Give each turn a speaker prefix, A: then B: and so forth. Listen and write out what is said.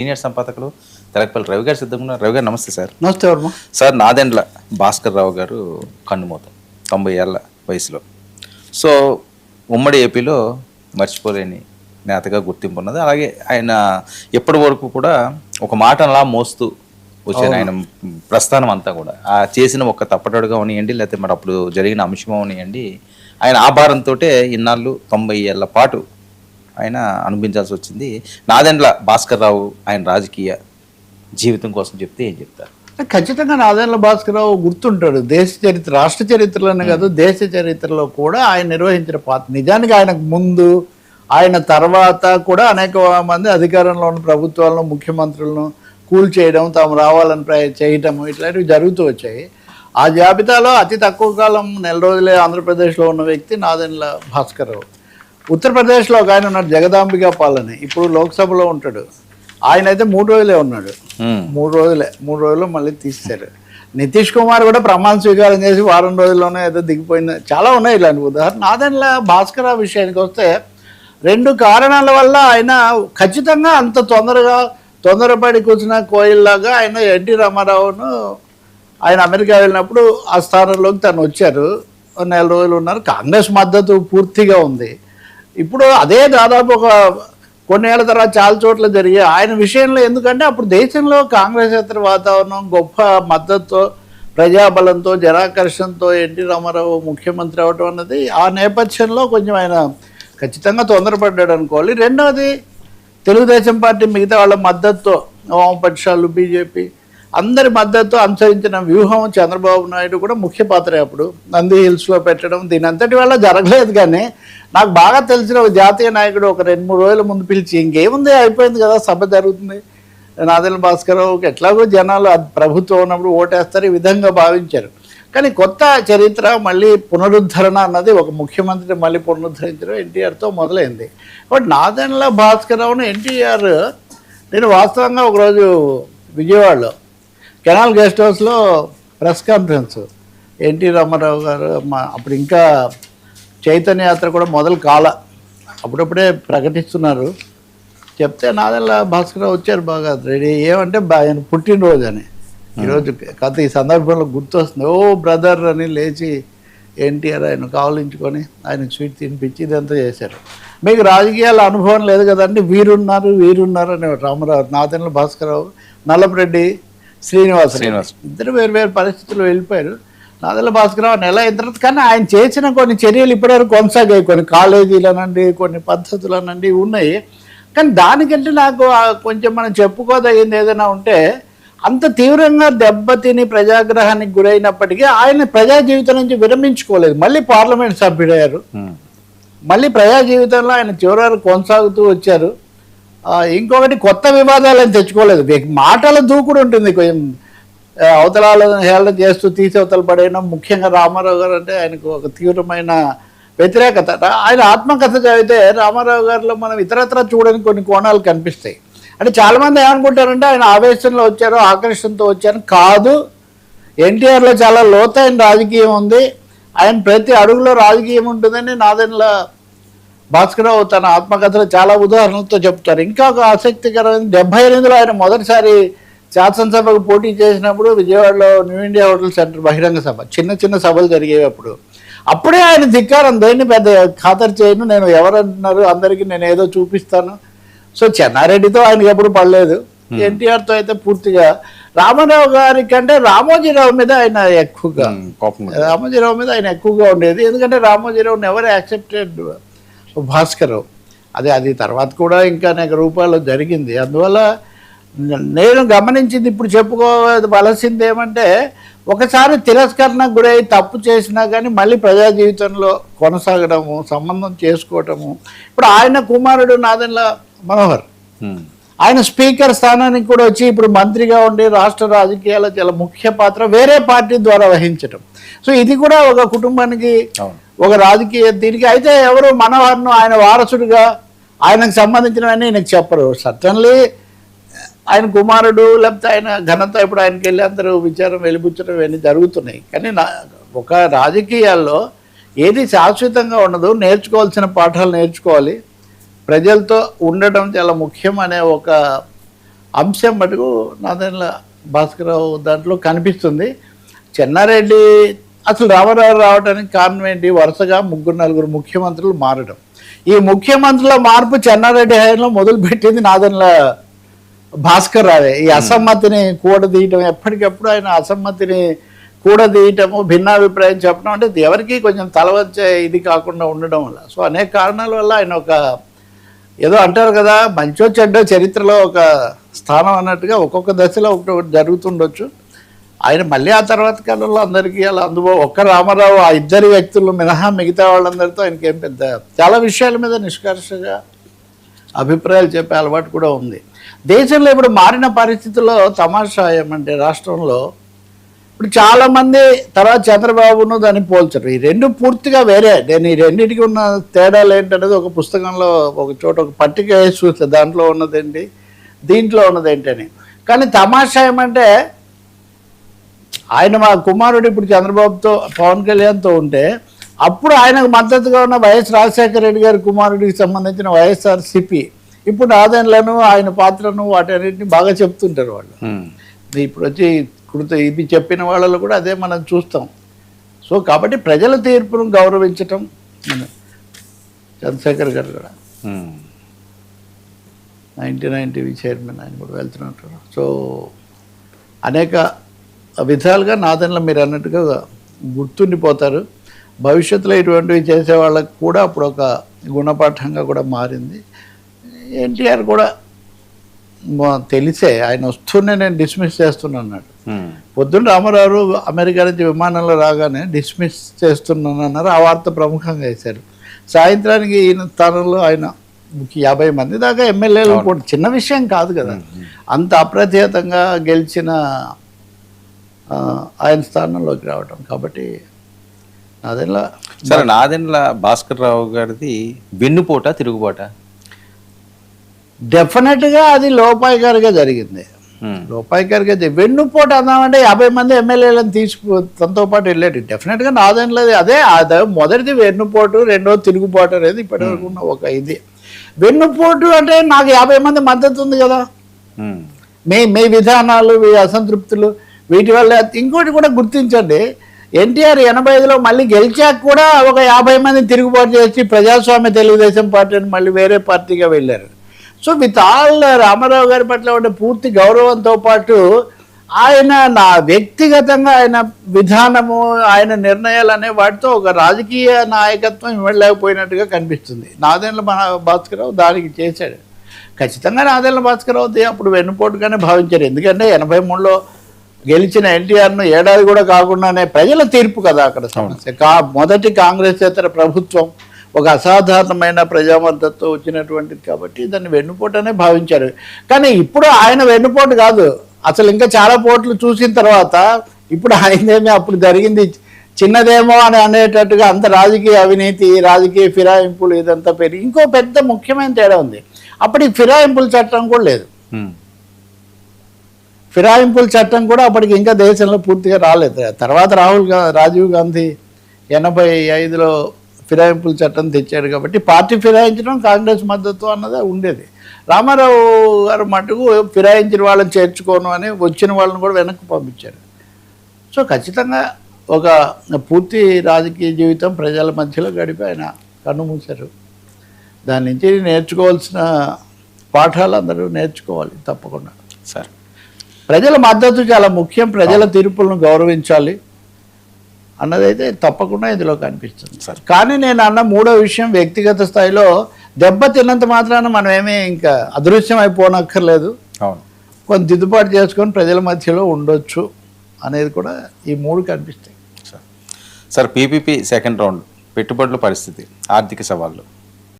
A: Senior సంపాదకులు Telakapalli Ravi గారు సిద్ధంగా ఉన్నారు. రవి గారు నమస్తే సార్.
B: నమస్తే వర్మ.
A: సార్ నాదెండ్ల భాస్కర్ రావు గారు కన్నుమూత 90 ఏళ్ల వయసులో. సో ఉమ్మడి ఏపీలో మర్చిపోలేని నేతగా గుర్తింపు ఉన్నది. అలాగే ఆయన ఎప్పటి వరకు కూడా ఒక మాటలా మోస్తూ వచ్చారు. ఆయన ప్రస్థానం అంతా కూడా ఆ చేసిన ఒక తప్పటడుగా ఉన్నాయండి, లేకపోతే మరి అప్పుడు జరిగిన అంశం ఉన్నాయండి, ఆయన ఆభారంతో ఇన్నాళ్ళు 90 ఏళ్ల పాటు ఆయన అనిపించాల్సి వచ్చింది. నాదెండ్ల భాస్కర్ రావు ఆయన రాజకీయ జీవితం కోసం చెప్తే ఏం చెప్తారు?
B: ఖచ్చితంగా నాదెండ్ల భాస్కర్ రావు గుర్తుంటాడు. దేశ చరిత్ర, రాష్ట్ర చరిత్రలోనే కాదు దేశ చరిత్రలో కూడా ఆయన నిర్వహించిన పాత్ర. నిజానికి ఆయనకు ముందు ఆయన తర్వాత కూడా అనేక మంది అధికారంలో ఉన్న ప్రభుత్వాలను ముఖ్యమంత్రులను కూల్చేయడం, తాము రావాలని చేయటం ఇట్లాంటివి జరుగుతూ వచ్చాయి. ఆ జాబితాలో అతి తక్కువ కాలం నెల రోజులే ఆంధ్రప్రదేశ్లో ఉన్న వ్యక్తి నాదెండ్ల భాస్కర్ రావు. ఉత్తరప్రదేశ్లో ఒక ఆయన ఉన్నాడు, జగదాంబికా పాలని, ఇప్పుడు లోక్సభలో ఉంటాడు. ఆయన అయితే 3 రోజులే ఉన్నాడు. 3 రోజులు మళ్ళీ తీశారు. నితీష్ కుమార్ కూడా ప్రమాణ స్వీకారం చేసి వారం రోజుల్లోనే ఏదో దిగిపోయింది. చాలా ఉన్నాయి ఇలాంటి ఉదాహరణ. నాదెండ్ల భాస్కర్ రావు విషయానికి వస్తే 2 కారణాల వల్ల ఆయన ఖచ్చితంగా అంత తొందరపడి కూర్చున్న కోయిల్లాగా ఆయన ఎన్టీ రామారావును ఆయన అమెరికా వెళ్ళినప్పుడు ఆ స్థానంలోకి తను వచ్చారు. 1 నెల రోజులు ఉన్నారు. కాంగ్రెస్ మద్దతు పూర్తిగా ఉంది. ఇప్పుడు అదే దాదాపు ఒక కొన్నేళ్ల తర్వాత చాలా చోట్ల జరిగే ఆయన విషయంలో, ఎందుకంటే అప్పుడు దేశంలో కాంగ్రెసేతర వాతావరణం, గొప్ప మద్దతుతో, ప్రజాబలంతో, జనాకర్షణతో ఎన్టీ రామారావు ముఖ్యమంత్రి అవడం అన్నది ఆ నేపథ్యంలో కొంచెం ఆయన ఖచ్చితంగా తొందరపడ్డాడు అనుకోవాలి. రెండవది తెలుగుదేశం పార్టీ మిగతా వాళ్ళ మద్దతుతో, వామపక్షాలు, బీజేపీ అందరి మద్దతు అనుసరించిన వ్యూహం చంద్రబాబు నాయుడు కూడా ముఖ్య పాత్ర. అప్పుడు నంది హిల్స్లో పెట్టడం దీని అంతటి వల్ల జరగలేదు. కానీ నాకు బాగా తెలిసిన ఒక జాతీయ నాయకుడు ఒక 2-3 రోజుల ముందు పిలిచి, ఇంకేముంది అయిపోయింది కదా, సభ జరుగుతుంది, నాదెండ్ల భాస్కర్ రావుకి ఎట్లాగో జనాలు ప్రభుత్వం ఉన్నప్పుడు ఓటేస్తారు, ఈ విధంగా భావించారు. కానీ కొత్త చరిత్ర మళ్ళీ పునరుద్ధరణ అన్నది ఒక ముఖ్యమంత్రిని మళ్ళీ పునరుద్ధరించడం ఎన్టీఆర్తో మొదలైంది. బట్ నాదెండ్ల భాస్కర్ రావును ఎన్టీఆర్, నేను వాస్తవంగా ఒకరోజు విజయవాడలో కెనాల్ గెస్ట్ హౌస్లో ప్రెస్ కాన్ఫరెన్స్, ఎన్టీ రామారావు గారు అప్పుడు ఇంకా చైతన్య యాత్ర కూడా మొదలు కాల, అప్పుడప్పుడే ప్రకటిస్తున్నారు. చెప్తే నాదెండ్ల భాస్కర్ రావు వచ్చారు బాగా రెడీ. ఏమంటే ఆయన పుట్టినరోజు అని ఈరోజు కథ ఈ సందర్భంలో గుర్తొస్తుంది. ఓ బ్రదర్ అని లేచి ఎన్టీఆర్ ఆయన కావలించుకొని ఆయనకు స్వీట్ తినిపించి ఇదంతా చేశారు. మీకు రాజకీయాల అనుభవం లేదు కదండి, వీరున్నారు అని రామారావు, నాదెండ్ల భాస్కర్ రావు, నల్లపరెడ్డి శ్రీనివాస్ ఇద్దరు వేరు పరిస్థితుల్లో వెళ్ళిపోయారు. నాదెండ్ల భాస్కర్ రావు నెల అయిన తర్వాత, కానీ ఆయన చేసిన కొన్ని చర్యలు ఇప్పటివరకు కొనసాగాయి. కొన్ని కాలేజీలనండి, కొన్ని పద్ధతులనండి ఉన్నాయి. కానీ దానికంటే నాకు కొంచెం మనం చెప్పుకోదగింది ఏదైనా ఉంటే, అంత తీవ్రంగా దెబ్బతిని ప్రజాగ్రహానికి గురైనప్పటికీ ఆయన ప్రజా జీవితం నుంచి విరమించుకోలేదు. మళ్ళీ పార్లమెంట్ సభ్యుడయ్యారు. మళ్ళీ ప్రజా జీవితంలో ఆయన చివరి కొనసాగుతూ వచ్చారు. ఇంకొకటి, కొత్త వివాదాలను తెచ్చుకోలేదు. మాటల దూకుడు ఉంటుంది, కొంచెం అవతలాలను హేళన చేస్తూ తీసవతలు పడేయడం. ముఖ్యంగా రామారావు గారు అంటే ఆయనకు ఒక తీవ్రమైన వ్యతిరేకత. ఆయన ఆత్మకథ చదివితే రామారావు గారిలో మనం ఇతరత్ర చూడని కొన్ని కోణాలు కనిపిస్తాయి. అంటే చాలామంది ఏమనుకుంటారంటే ఆయన ఆవేశంలో వచ్చారో, ఆకర్షణతో వచ్చారో. కాదు, ఎన్టీఆర్లో చాలా లోతైన రాజకీయం ఉంది. ఆయన ప్రతి అడుగులో రాజకీయం ఉంటుందని నాదెండ్ల భాస్కర్ రావు తన ఆత్మకథలో చాలా ఉదాహరణలతో చెప్తారు. ఇంకా ఒక ఆసక్తికరమైన 78లో ఆయన మొదటిసారి శాసనసభకు పోటీ చేసినప్పుడు విజయవాడలో న్యూ ఇండియా హోటల్ సెంటర్ బహిరంగ సభ, చిన్న సభలు జరిగేవి. అప్పుడే ఆయన ధిక్కారం, దేన్ని పెద్ద ఖాతరు చేయను, నేను ఎవరంటున్నారు, అందరికీ నేను ఏదో చూపిస్తాను. సో చెన్నారెడ్డితో ఆయనకి ఎప్పుడు పడలేదు, ఎన్టీఆర్తో అయితే పూర్తిగా. రామారావు గారి కంటే రామోజీరావు మీద ఆయన ఎక్కువగా ఉండేది. ఎందుకంటే రామోజీరావు నెవర్ యాక్సెప్టెడ్ భాస్కర్ రావు. అది తర్వాత కూడా ఇంకా అనేక రూపాల్లో జరిగింది. అందువల్ల నేను గమనించింది, ఇప్పుడు చెప్పుకోవలసింది ఏమంటే, ఒకసారి తిరస్కరణకు గురై తప్పు చేసినా కానీ మళ్ళీ ప్రజా జీవితంలో కొనసాగడము, సంబంధం చేసుకోవటము. ఇప్పుడు ఆయన కుమారుడు నాదెండ్ల మనోహర్, ఆయన స్పీకర్ స్థానానికి కూడా వచ్చి ఇప్పుడు మంత్రిగా ఉండి రాష్ట్ర రాజకీయాల్లో చాలా ముఖ్య పాత్ర వేరే పార్టీ ద్వారా వహించటం. సో ఇది కూడా ఒక కుటుంబానికి ఒక రాజకీయ దీనికి. అయితే ఎవరు మనోహర్ను ఆయన వారసుడిగా ఆయనకు సంబంధించినవన్నీ ఆయనకు చెప్పరు. సర్టన్లీ ఆయన కుమారుడు లేకపోతే ఆయన ఘనత ఇప్పుడు ఆయనకి వెళ్ళి అందరూ విచారం వెలిబుచ్చడం ఇవన్నీ జరుగుతున్నాయి. కానీ ఒక రాజకీయాల్లో ఏది శాశ్వతంగా ఉండదు, నేర్చుకోవాల్సిన పాఠాలు నేర్చుకోవాలి. ప్రజలతో ఉండటం చాలా ముఖ్యం అనే ఒక అంశం మటుకు నాదెండ్ల భాస్కరరావు దాంట్లో కనిపిస్తుంది. చెన్నారెడ్డి అసలు రామారావు రావడానికి కారణం ఏంటి? వరుసగా 3-4 ముఖ్యమంత్రులు మారడం. ఈ ముఖ్యమంత్రుల మార్పు చెన్నారెడ్డి హయాంలో మొదలుపెట్టింది నాదెండ్ల భాస్కర్ రావే. ఈ అసమ్మతిని కూడదీయటం, ఎప్పటికప్పుడు ఆయన అసమ్మతిని కూడదీయటము, భిన్నాభిప్రాయం చెప్పడం, అంటే ఎవరికి కొంచెం తలవచ్చే ఇది కాకుండా ఉండడం వల్ల. సో అనేక కారణాల వల్ల ఆయన ఒక ఏదో అంటారు కదా, మంచో చెడ్డో చరిత్రలో ఒక స్థానం అన్నట్టుగా ఒక్కొక్క దశలో ఒకటి జరుగుతుండొచ్చు. ఆయన మళ్ళీ ఆ తర్వాత కాలంలో అందరికీ అలా ఒక్క రామారావు, ఆ ఇద్దరు వ్యక్తులు మినహా మిగతా వాళ్ళందరితో ఆయనకి ఏం పెద్ద చాలా విషయాల మీద నిష్కర్షగా అభిప్రాయాలు చెప్పే అలవాటు కూడా ఉంది. దేశంలో ఇప్పుడు మారిన పరిస్థితుల్లో తమాషా ఏమంటే, రాష్ట్రంలో ఇప్పుడు చాలామంది తర్వాత చంద్రబాబును దాన్ని పోల్చరు. ఈ రెండు పూర్తిగా వేరే. నేను ఈ రెండింటికి ఉన్న తేడాలు ఏంటనేది ఒక పుస్తకంలో ఒక చోట ఒక పట్టిక వేసి చూస్తే దాంట్లో ఉన్నదేంటి, దీంట్లో ఉన్నదేంటి అని. కానీ తమాషా ఏమంటే, ఆయన మా కుమారుడు ఇప్పుడు చంద్రబాబుతో పవన్ కళ్యాణ్తో ఉంటే, అప్పుడు ఆయనకు మద్దతుగా ఉన్న వైఎస్ రాజశేఖర రెడ్డి గారి కుమారుడికి సంబంధించిన వైఎస్ఆర్సీపీ ఇప్పుడు ఆదాయంలను ఆయన పాత్రను వాటన్నిటిని బాగా చెప్తుంటారు వాళ్ళు. ఇప్పుడు వచ్చి ఇది చెప్పిన వాళ్ళలో కూడా అదే మనం చూస్తాం. సో కాబట్టి ప్రజల తీర్పును గౌరవించటం మన చంద్రశేఖర్ గారు కూడా 99 టీవీ చైర్మన్ ఆయన కూడా వెళ్తున్నట్టు. సో అనేక విధాలుగా నాదెండ్ల మీరు అన్నట్టుగా గుర్తుండిపోతారు. భవిష్యత్తులో ఇటువంటివి చేసే వాళ్ళకు కూడా అప్పుడు ఒక గుణపాఠంగా కూడా మారింది. ఎన్టీఆర్ కూడా తెలిసే ఆయన వస్తూనే నేను డిస్మిస్ చేస్తున్నాడు. పొద్దున్న రామారావు అమెరికా నుంచి విమానంలో రాగానే డిస్మిస్ చేస్తున్నాను అన్నారు. ఆ వార్త ప్రముఖంగా వేశారు. సాయంత్రానికి ఈయన స్థానంలో ఆయన 50 మంది దాకా ఎమ్మెల్యేలు కూడా చిన్న విషయం కాదు కదా. అంత అప్రతిహతంగా గెలిచిన ఆయన స్థానంలోకి రావటం. కాబట్టి
A: నాదెండ్ల భాస్కర్ రావు గారిది వెన్నుపోట తిరుగుబాట?
B: డెఫినెట్గా అది లోపాయికారిగా జరిగింది. లోపాయికారిగా వెన్నుపోటు అన్నామంటే 50 మంది ఎమ్మెల్యేలను తనతో పాటు వెళ్ళేది. డెఫినెట్గా నాదెండ్లది అదే మొదటిది వెన్నుపోటు, రెండోది తిరుగుబాటు అనేది ఇప్పటివరకు ఉన్న ఒక ఇది. వెన్నుపోటు అంటే నాకు 50 మంది మద్దతు ఉంది కదా, మీ విధానాలు, మీ అసంతృప్తులు, వీటి వల్ల. ఇంకోటి కూడా గుర్తించండి, ఎన్టీఆర్ 85లో మళ్ళీ గెలిచాక కూడా ఒక 50 మంది తిరుగుబాటు చేసి ప్రజాస్వామ్య తెలుగుదేశం పార్టీ అని మళ్ళీ వేరే పార్టీగా వెళ్ళారు. సో విత్ ఆల్ రామారావు గారి పట్ల ఉండే పూర్తి గౌరవంతో పాటు ఆయన నా వ్యక్తిగతంగా ఆయన విధానము, ఆయన నిర్ణయాలు అనే వాటితో ఒక రాజకీయ నాయకత్వం ఇవ్వలేకపోయినట్టుగా కనిపిస్తుంది. నాదెండ్ల భాస్కరరావు దానికి చేశాడు. ఖచ్చితంగా నాదెండ్ల భాస్కరరావు అప్పుడు వెన్నుపోటుగానే భావించారు. ఎందుకంటే 83లో గెలిచిన ఎన్టీఆర్ను ఏడాది కూడా కాకుండానే ప్రజల తీర్పు కదా అక్కడ సమస్య. మొదటి కాంగ్రెసేతర ప్రభుత్వం ఒక అసాధారణమైన ప్రజామద్దతు వచ్చినటువంటిది కాబట్టి దాన్ని వెన్నుపోటనే భావించారు. కానీ ఇప్పుడు ఆయన వెన్నుపోటు కాదు, అసలు ఇంకా చాలా పోట్లు చూసిన తర్వాత ఇప్పుడు ఆయనేమి అప్పుడు జరిగింది చిన్నదేమో అని అనేటట్టుగా అంత రాజకీయ అవినీతి, రాజకీయ ఫిరాయింపులు ఇదంతా పెరిగి ఇంకో పెద్ద ముఖ్యమైన తేడా ఉంది. అప్పటికి ఫిరాయింపుల చట్టం కూడా లేదు. ఫిరాయింపుల చట్టం కూడా అప్పటికి ఇంకా దేశంలో పూర్తిగా రాలేదు. తర్వాత రాజీవ్ గాంధీ 85లో ఫిరాయింపుల చట్టం తెచ్చాడు కాబట్టి పార్టీ ఫిరాయించడం కాంగ్రెస్ మద్దతు అన్నదే ఉండేది. రామారావు గారు మటుకు ఫిరాయించిన వాళ్ళని చేర్చుకోను అని వచ్చిన వాళ్ళని కూడా వెనక్కి పంపించారు. సో ఖచ్చితంగా ఒక పూర్తి రాజకీయ జీవితం ప్రజల మధ్యలో గడిపి ఆయన కన్నుమూశారు. దాని నుంచి నేర్చుకోవాల్సిన పాఠాలు అందరూ నేర్చుకోవాలి తప్పకుండా.
A: సార్,
B: ప్రజల మద్దతు చాలా ముఖ్యం, ప్రజల తీర్పులను గౌరవించాలి అన్నదైతే తప్పకుండా ఇందులో కనిపిస్తుంది సార్. కానీ నేను అన్న మూడో విషయం, వ్యక్తిగత స్థాయిలో దెబ్బ తిన్నంత మాత్రాన మనం ఏమీ ఇంకా అదృశ్యం అయిపోనక్కర్లేదు. కొంత దిద్దుబాటు చేసుకొని ప్రజల మధ్యలో ఉండొచ్చు అనేది కూడా ఈ మూడు కనిపిస్తాయి
A: సార్. పీపీపీ సెకండ్ రౌండ్ పెట్టుబడుల పరిస్థితి, ఆర్థిక సవాళ్ళు